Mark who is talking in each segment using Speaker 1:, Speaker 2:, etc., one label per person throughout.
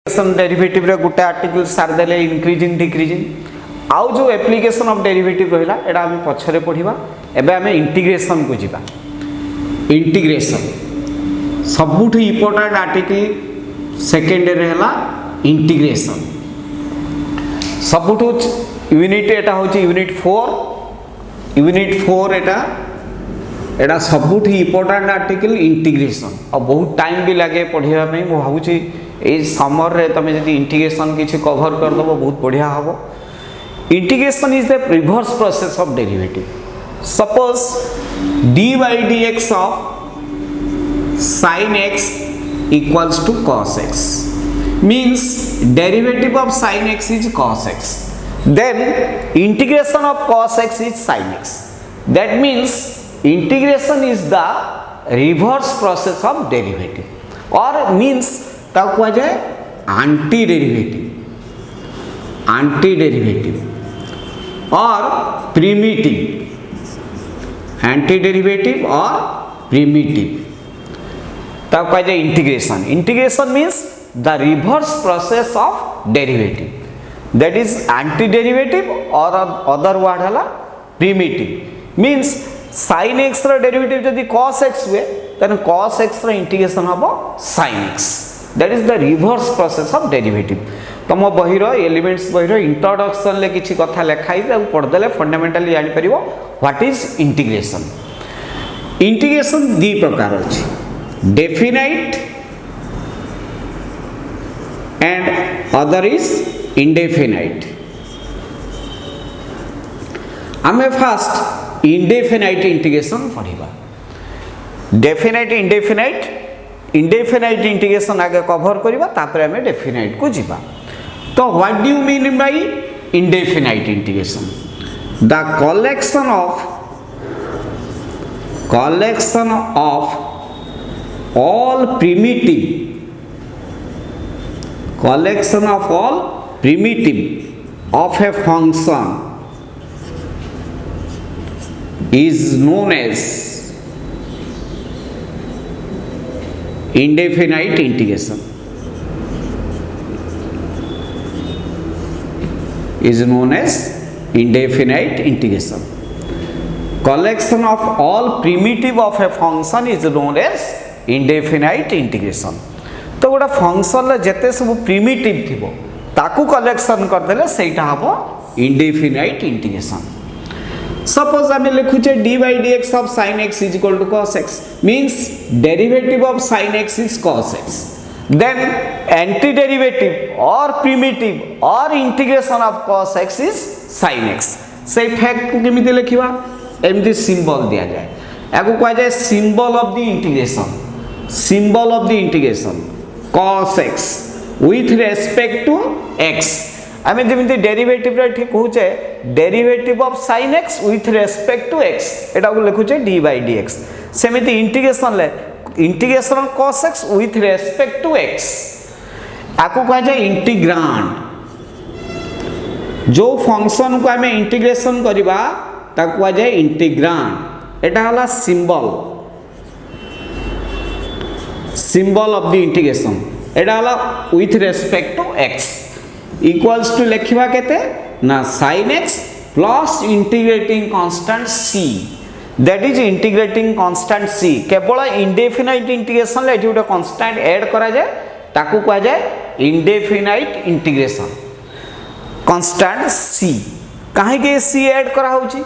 Speaker 1: Derivative रे गुटे article सार देले इंक्रीजिंग डिक्रीजिंग आउ जो एप्लिकेशन ऑफ डेरिवेटिव रहिला एडा हम पछरे पढिबा। एबे हम इंटीग्रेशन को जिबा। इंटीग्रेशन सबुठ इंपोर्टेंट आर्टिकल सेकेंड रे हला इंटीग्रेशन। सबुठ यूनिट एटा होची यूनिट 4 एटा सबुठ इंपोर्टेंट आर्टिकल इंटीग्रेशन और बहुत टाइम भी लगे पढ़िया में। मु भाबुची ए समर रे तमे जदी इंटीग्रेशन किछि कवर कर दबो बहुत बढ़िया हबो। Integration is the reverse process of derivative. Suppose d by dx of sin x equals to cos x means derivative of sin x is cos x, then integration of cos x is sin x. That means integration is the reverse process of derivative or means ताऊ कहा जाए anti derivative और primitive. Anti derivative और primitive ताऊ कहा जाए integration. Integration means the reverse process of derivative, that is anti derivative और other word हला प्रिमिटिव। मीन्स sin x रो डेरिवेटिव जदी cos x हुए तने cos x रो इंटीग्रेशन हबो sin x। That is the reverse process of derivative. तम बहिर एलिमेंट्स बहिर इंट्रोडक्शन ले किछि कथा लेखाई पढ़ देले फंडामेंटली जानि परिबो व्हाट इज इंटीग्रेशन। इंटीग्रेशन दी प्रकार अछि, definite and other is indefinite. आमे फास्ट इंडेफिनाइट इंटीग्रेशन पढ़िबा। डेफिनाइट इंडेफिनाइट इंटीग्रेशन आगे कवर करिबा, तापर हमें डेफिनाइट को जिबा। तो what do you mean by indefinite integration? The collection of all primitive of a function is known as indefinite integration. Is known as indefinite integration. Collection of all primitive of a function is known as indefinite integration. तो गोटा function रे जते सब primitive थिबो ताकू collection कर देले सेटा हबो इंडेफिनाइट इंटीग्रेशन। Suppose आमे लिखुचे d by dx of sin x is equal to cos x means derivative of sin x is cos x, then antiderivative or primitive or integration of cos x is sin x। से fact को केमिति लिखिबा एमदी symbol दिया जाए, याको कहा जाए symbol of the integration cos x with respect to x। आमे जेमिति derivative रे ठीक होचे derivative of sin x with respect to x एटा को लिखुचे d by dx। सेमिति इंटीग्रेशन ले integration of cos x with respect to x आको कहा जाए integrand. जो फंक्शन को आमे इंटीग्रेशन करिबा ताको कहा जाए इंटीग्रांड। एटा हला सिंबल ऑफ द इंटीग्रेशन। एटा हला with respect to x equals to लिखिबा केते ना sin x plus integrating constant c, that is integrating constant c। केवल इंडेफिनाइट इंटीग्रेशन ले एठी उटा कांस्टेंट ऐड करा जाए ताकू कहा जाए इंडेफिनाइट इंटीग्रेशन। कांस्टेंट c काहे के c ऐड करा होची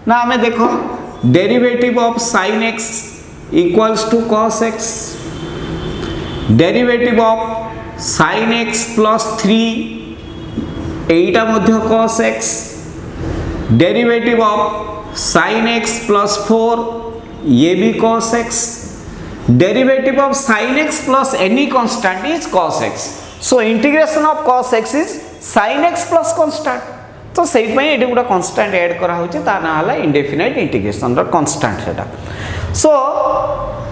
Speaker 1: ना हमें देखो derivative of sin x equals to cos x, derivative of sin x plus 3 एटा मध्य cos x, derivative of sin x plus 4 ये भी cos x, derivative of sin x plus any constant is cos x। So integration of cos x is sin x plus constant. तो सेट में एटी गुडा constant add करा होची ता ना हला इंडेफिनाइट इंटीग्रेशन रो कांस्टेंट सेटा। सो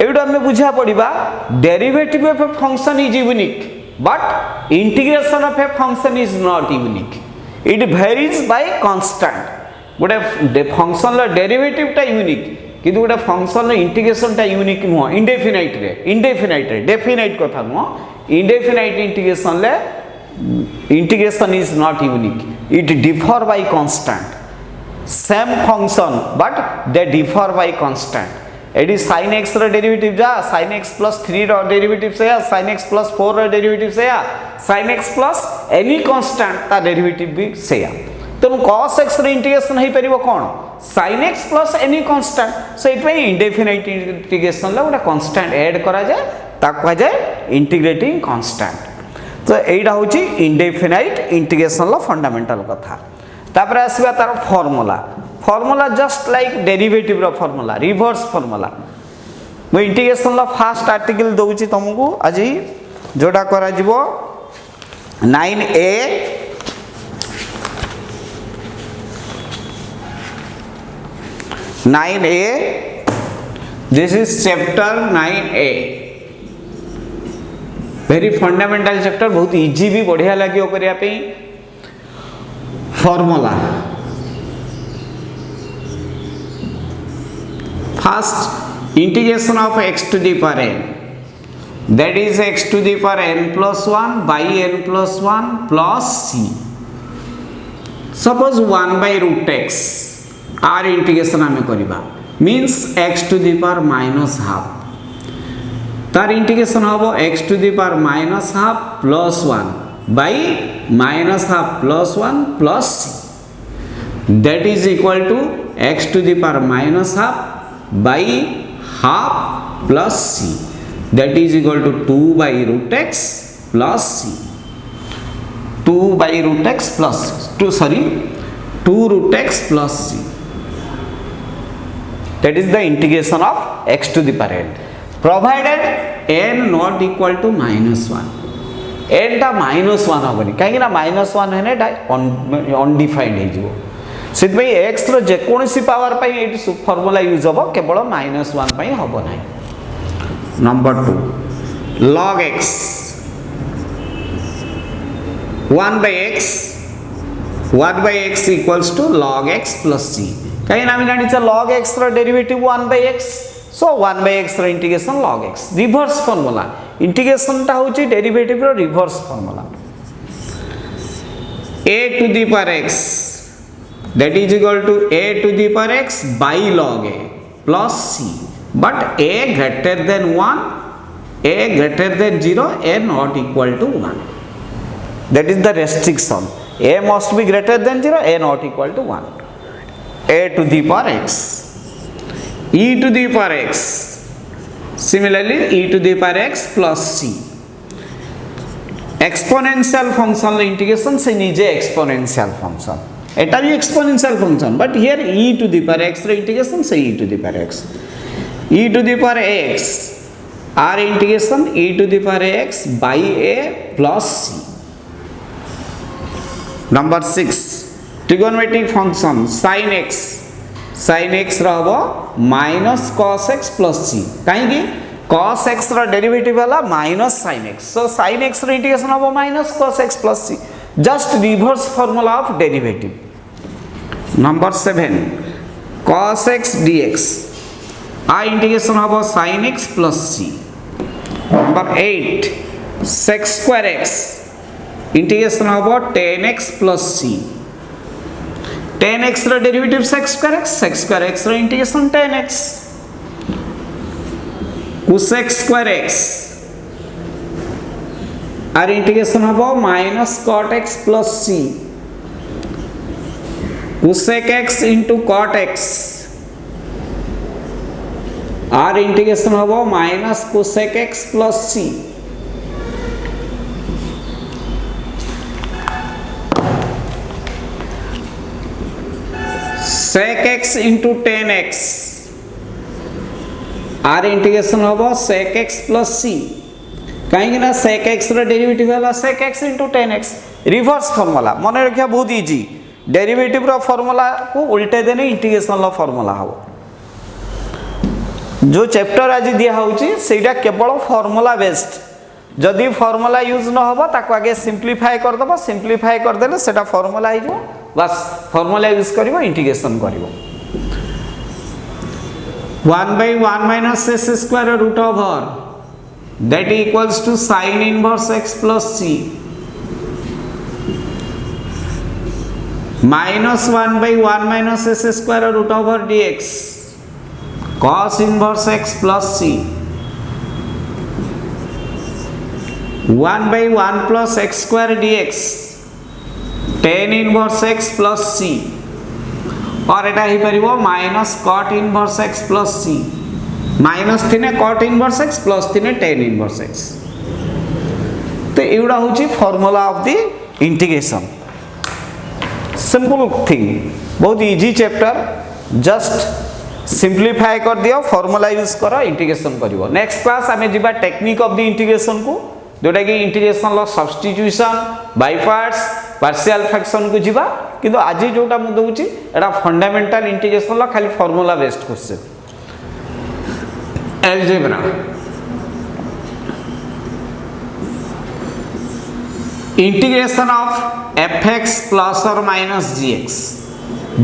Speaker 1: एटा हमें बुझा पड़िबा derivative of a function is unique but integration of a function is not unique, it varies by constant। गोटे फंक्शन ला डेरिवेटिव टा यूनिक किंतु गोटे फंक्शन इंटीग्रेशन टा यूनिक नुह इंडेफिनाइट रे डेफिनाइट कथा नुह indefinite integration is not unique it differ by constant same function but they differ by constant एडी sin x रो डेरिवेटिव जा sin x + 3 रो डेरिवेटिव से sin x + 4 रो डेरिवेटिव से sin x + एनी कांस्टेंट ता डेरिवेटिव भी से तेणु cos x रो इंटीग्रेशन हो पारिबो कोन sin x + any constant so it में इंडेफिनाइट इंटीग्रेशन ला गोटा कांस्टेंट ऐड करा जाय ता कह जाय इंटीग्रेटिंग कांस्टेंट तो एटा होची इंडेफिनाइट इंटीग्रेशन ला फंडामेंटल कथा तापर आसीबा तार फार्मूला जस्ट लाइक डेरिवेटिव रो फार्मूला रिवर्स फार्मूला मो इंटीग्रेशन ला फर्स्ट आर्टिकल दउची तुमको आज जोडा करा जिवो 9a this is chapter 9a very fundamental chapter बहुत इजी भी बढ़िया लगे करिया पे formula first integration of x to the power n that is x to the power n plus 1 by n plus 1 plus c suppose 1 by root x r integration आमे करिबा means x to the power minus half तार integration होबो x to the power minus half plus 1 by minus half plus 1 plus c that is equal to x to the power minus half by half plus c that is equal to 2 by root x plus c 2 by root x plus 2 root x plus c that is the integration of x to the power n provided n not equal to -1 n टा -1 होबनी काहे ना -1 हेने undefined हे जिवो सित भाई x रो जे कोनसी power पई eighty formula use होबो केवल -1 पई होबो नै number 2 log x 1 by x equals to log x plus c काहे ना हम जानि छ log x रो derivative 1 by x so 1 by x रो integration log x reverse formula integration टा होची डेरिवेटिव रो reverse formula a to the power x that is equal to a to the power x by log a plus c but a greater than 1 a greater than 0 a not equal to 1 that is the restriction a must be greater than 0 a not equal to 1 a to the power x e to the power x similarly e to the power x plus c exponential function integration से निजे exponential function एटा भी exponential function but here e to the power x रे integration से e to the power x e to the power x r integration e to the power x by a plus c number 6 trigonometric function sin x रहबो minus cos x plus c काहे कि cos x रो derivative वाला minus sin x सो sin x रो integration होबो minus cos x plus c just reverse formula of derivative number 7 cos x dx आ integration होबो sin x plus c number 8 sec square x integration होबो tan x plus c tan x रो derivative sec square x रो integration tan x cosec square x आर integration होबो minus cot x plus c cosec x into cot x आर integration होबो minus cosec x plus c sec x into tan x आर integration होबो sec x plus c कहीं ना sec x रो derivative वाला sec x into tan x reverse formula मन रखिया बहुत इजी डेरिवेटिव रो फार्मूला को उल्टे देने इंटीग्रेशन रो फार्मूला हो जो चैप्टर आज दिया होउची सेटा केवल फार्मूला बेस्ड जदी फार्मूला यूज न होबो ताको आगे सिंपलीफाई कर दबो सिंपलीफाई कर देले सेटा फार्मूला आइ जो बस formula use करिवो integration करिवो 1 by 1 minus s square root over that equals to sin inverse x plus c minus 1 by 1 minus s square root over dx cos inverse x plus c 1 by 1 plus x square dx tan inverse x plus c और एटा ही परिवो minus cot inverse x plus c minus थिने cot inverse x plus थिने tan inverse x तो एउडा होची formula of the integration simple thing बहुत इजी चैप्टर जस्ट सिंपलीफाई कर दियो फार्मूला यूज करो इंटीग्रेशन करिवो नेक्स्ट क्लास हमें जिबा टेक्निक ऑफ द इंटीग्रेशन को जोटा कि इंटीग्रेशन लो substitution by parts partial fraction को जिबा किंतु आज जोटा मु दउची एटा फंडामेंटल इंटीग्रेशन लो खाली formula based question algebra integration of fx plus और माइनस gx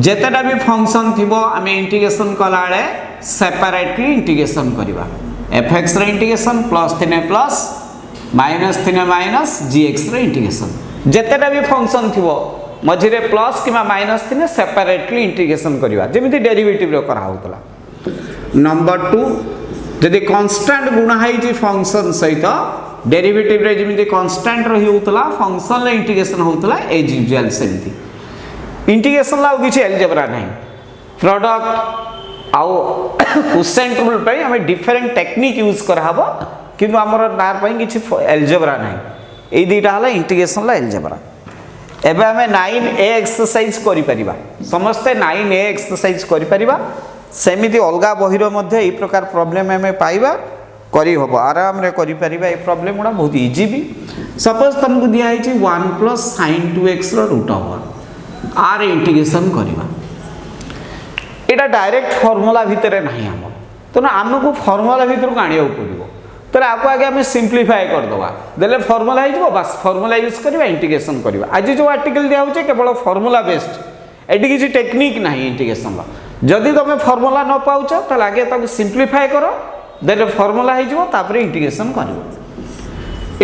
Speaker 1: जेतेटा भी फंक्शन थिबो आमे इंटीग्रेशन कलाळे सेपरेटली इंटीग्रेशन करिबा fx रे इंटीग्रेशन प्लस थिने प्लस माइनस थिने माइनस gx रे इंटीग्रेशन जेतेटा भी फंक्शन थिबो मझिरे प्लस किमा माइनस थिने सेपरेटली इंटीग्रेशन करिबा जेमिति डेरिवेटिव रो करा होतला नंबर 2 जदि कांस्टेंट गुणा है जी फंक्शन सहित डेरिवेटिव रे जेमिति कांस्टेंट रही होतला फंक्शन रे इंटीग्रेशन होतला एज यूजुअल सेमिति इंटीग्रेशन ला किछि अलजेब्रा नाही प्रोडक्ट आउ कोसेंट रूल पई हमें डिफरेंट टेक्निक यूज करा हबो किंतु हमर नार पई किछि अलजेब्रा नाही ए दुटा हला इंटीग्रेशन ला अलजेब्रा एबे हमें 9a एक्सरसाइज करि परिबा समस्त 9a एक्सरसाइज करि परिबा सेमिति अलगा बहिरो मध्ये ए प्रकार प्रॉब्लम हमें पाइबा करी होबो आराम रे करि परिबा ए प्रॉब्लम गुडा बहुत इजी भी सपोज तुमको दिया है 1 प्लस sin 2x रो रूट ओवर आर इंटीग्रेशन करिबा एटा डायरेक्ट फार्मूला भितरे नाही हम तो ना हमको फार्मूला भितर को आनियो पड़िबो तो आपको आगे हमें सिंपलीफाई कर दवा देले फार्मूला ही जो बस फार्मूला यूज करबा इंटीग्रेशन करबा आज जो आर्टिकल दिया होचे केवल फार्मूला बेस्ड एटी किछि टेक्निक नाही इंटीग्रेशन ला जदि तुम फार्मूला न पाउछ त आगे ताको सिंपलीफाई करो देले फार्मूला ही जो तापर इंटीग्रेशन करबो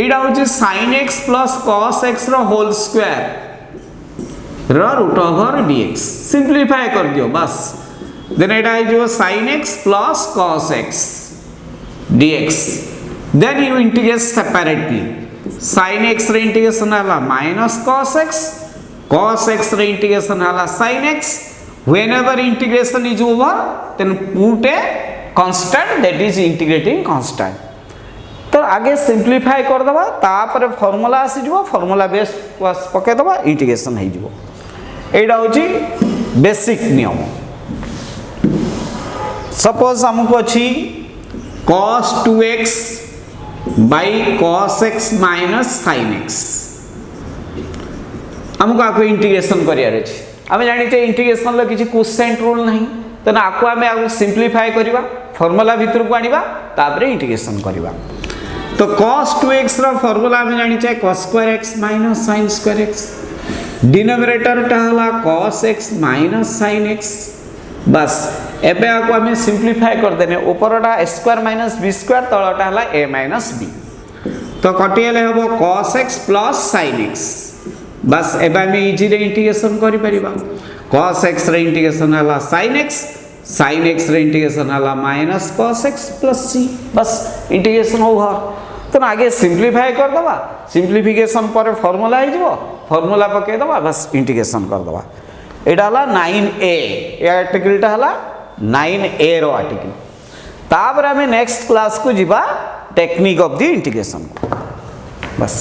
Speaker 1: एडा होचे sin x plus cos x रो whole square rho root over dx simplify कर दियो बस देन एडा ही जो sin x plus cos x dx then you integrate separately sin x रे इंटीग्रेशन हला minus cos x रे इंटीग्रेशन हला sin x whenever integration is over then put a constant that is integrating constant तो आगे simplify कर दबा तापर formula आसी जबो फार्मूला बेस पके दबा इंटीग्रेशन हे जबो एडा होची बेसिक नियम सपोज हमको अछि cos 2x by cos x minus sin x हमको आको इंटीग्रेशन करियार अछि हमें जानि छै इंटीग्रेशन ल किछि कोसेंट रूल नहीं तो ना आको हमें आको सिंपलीफाई करबा फार्मूला भीतर को आनिबा तापर इंटीग्रेशन करबा तो cos 2x रो फार्मूला हमें जानि छै cos square x minus sin square x denominator टा हला cos x minus sin x बस एबे आको हमें सिंपलीफाई कर देने ऊपरटा a square minus b square तळटा हला a माइनस b तो कटियले हबो cos x plus sin x बस एबे हमें इजी रे इंटीग्रेशन करि परिबा cos x रे इंटीग्रेशन हला sin x रे इंटीग्रेशन हला minus cos x plus c बस इंटीग्रेशन ओवर तो आगे सिंपलीफाई कर दबा सिंपलीफिकेशन पर फार्मूला आइ जबो फार्मूला पके दबा बस इंटीग्रेशन कर दबा एटा हला 9a ए आर्टिकल टा हला 9a रो आर्टिकल तापर हमें नेक्स्ट क्लास को जिबा टेक्निक ऑफ द इंटीग्रेशन को बस।